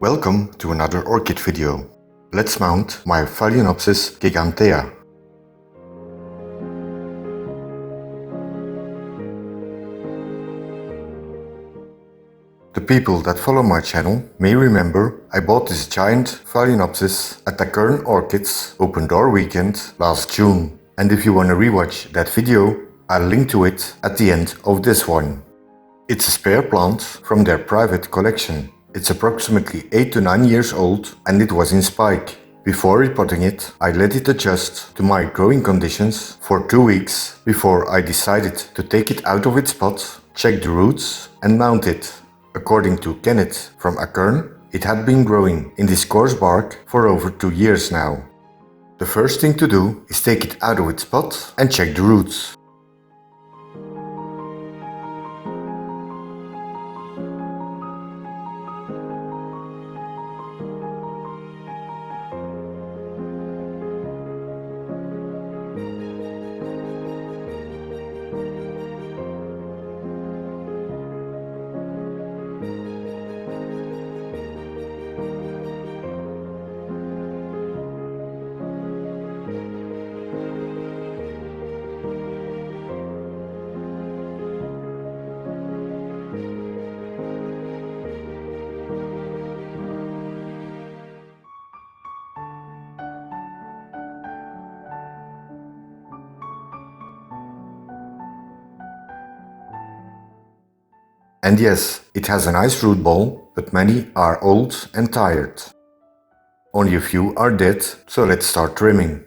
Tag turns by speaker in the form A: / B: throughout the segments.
A: Welcome to another orchid video. Let's mount my Phalaenopsis gigantea. The people that follow my channel may remember I bought this giant Phalaenopsis at Akerne Orchids open door weekend last June. And if you want to rewatch that video, I'll link to it at the end of this one. It's a spare plant from their private collection. It's approximately 8 to 9 years old and it was in spike. Before repotting it, I let it adjust to my growing conditions for 2 weeks before I decided to take it out of its pot, check the roots and mount it. According to Kenneth from Akerne, it had been growing in this coarse bark for over 2 years now. The first thing to do is take it out of its pot and check the roots. And yes, it has a nice root ball, but many are old and tired. Only a few are dead, so let's start trimming.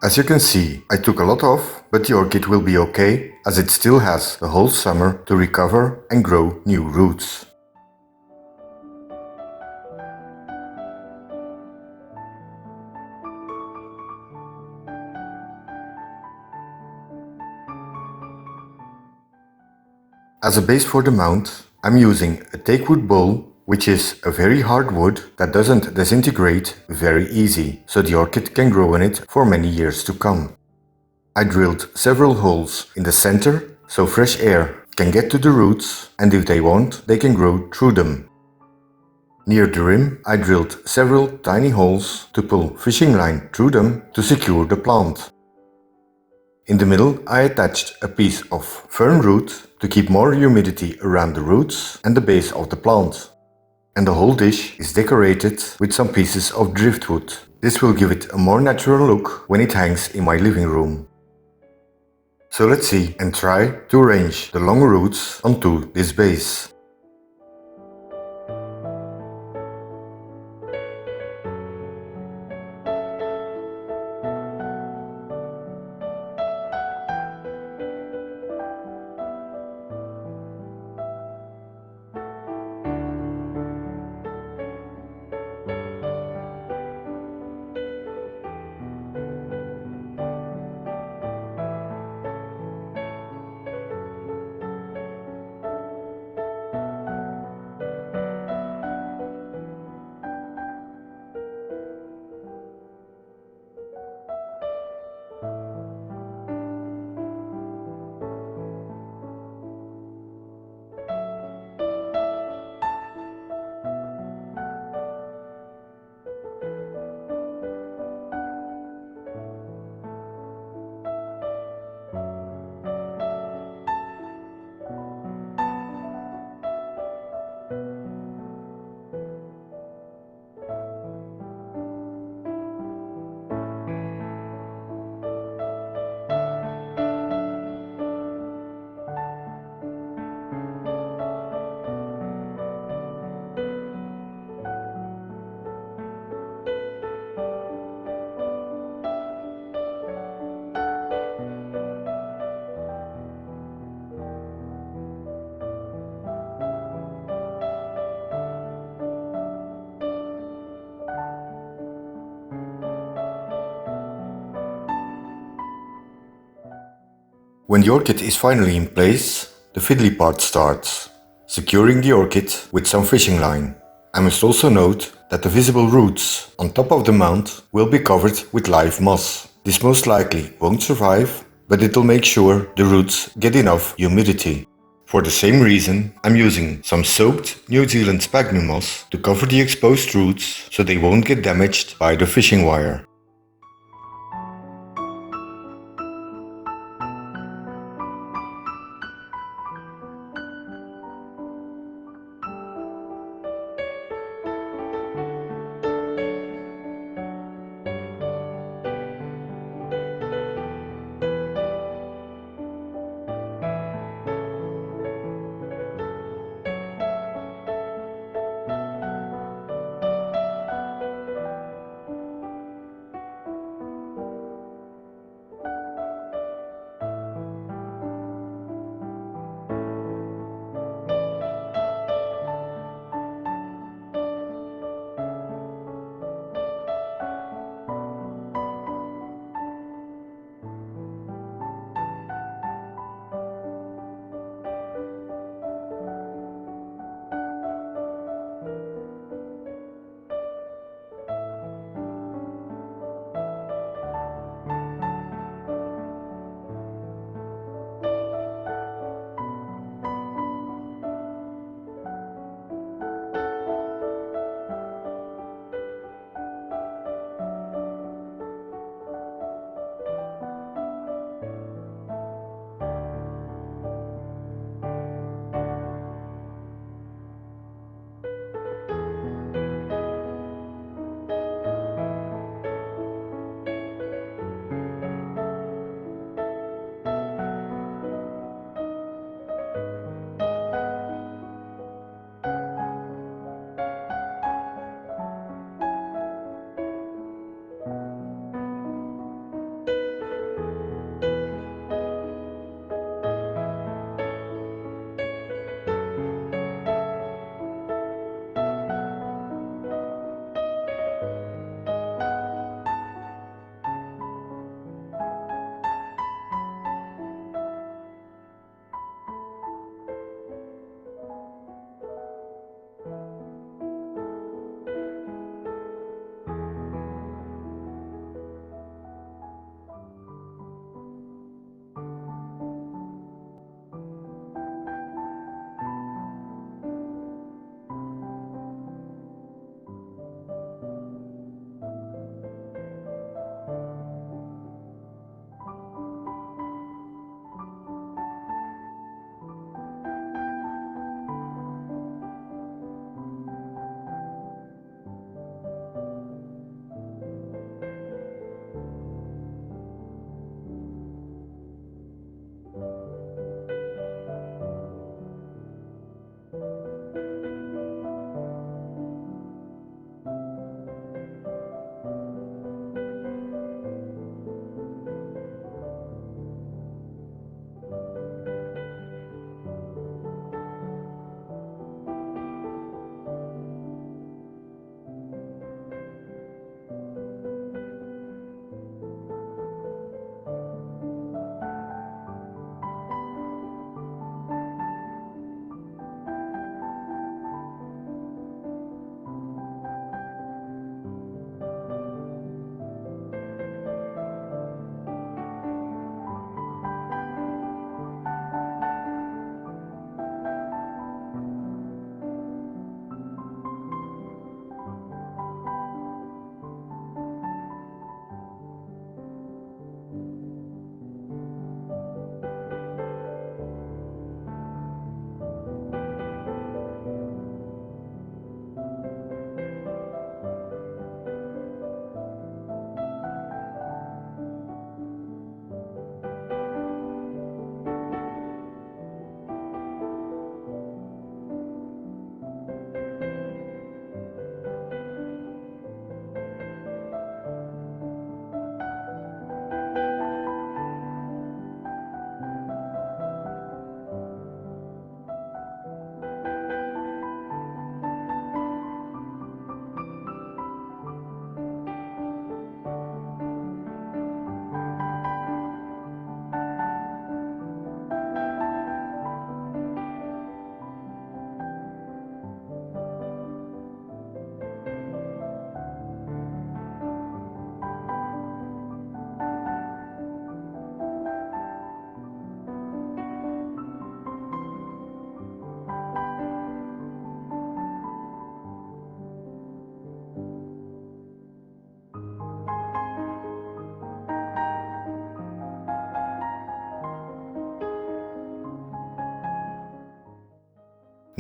A: As you can see, I took a lot off, but the orchid will be okay, as it still has the whole summer to recover and grow new roots. As a base for the mount, I'm using a teakwood bowl, which is a very hard wood that doesn't disintegrate very easy, so the orchid can grow in it for many years to come. I drilled several holes in the center so fresh air can get to the roots, and if they want, they can grow through them. Near the rim, I drilled several tiny holes to pull fishing line through them to secure the plant. In the middle, I attached a piece of fern root to keep more humidity around the roots and the base of the plant. And the whole dish is decorated with some pieces of driftwood. This will give it a more natural look when it hangs in my living room. So let's see and try to arrange the long roots onto this base. When the orchid is finally in place, the fiddly part starts, securing the orchid with some fishing line. I must also note that the visible roots on top of the mount will be covered with live moss. This most likely won't survive, but it'll make sure the roots get enough humidity. For the same reason, I'm using some soaked New Zealand sphagnum moss to cover the exposed roots so they won't get damaged by the fishing wire.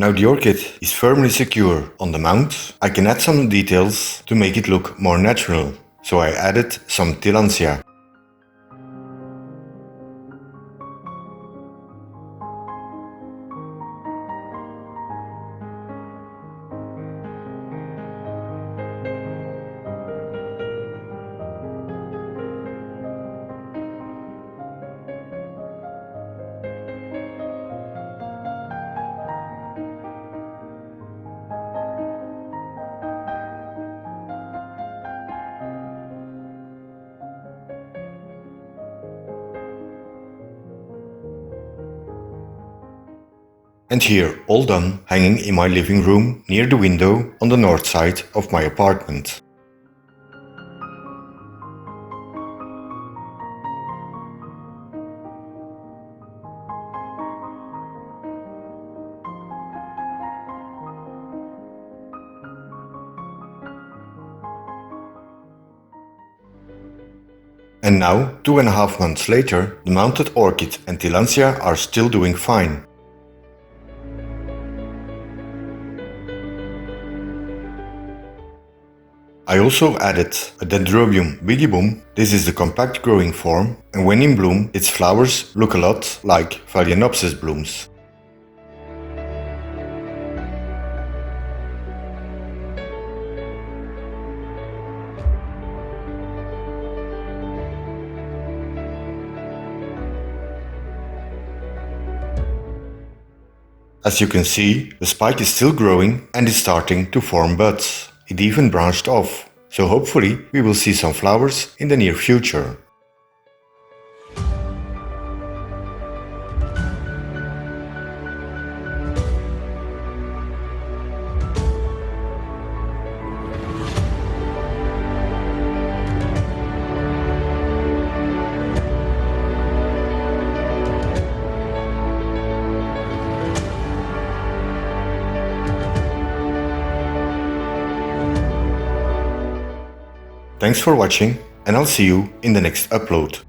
A: Now the orchid is firmly secure on the mount, I can add some details to make it look more natural. So I added some Tillandsia. And here, all done, hanging in my living room near the window on the north side of my apartment. And now, 2.5 months later, the mounted orchid and Tillandsia are still doing fine. I also added a Dendrobium bigibbum. This is the compact growing form, and when in bloom, its flowers look a lot like Phalaenopsis blooms. As you can see, the spike is still growing and is starting to form buds. It even branched off, so hopefully we will see some flowers in the near future. Thanks for watching, and I'll see you in the next upload.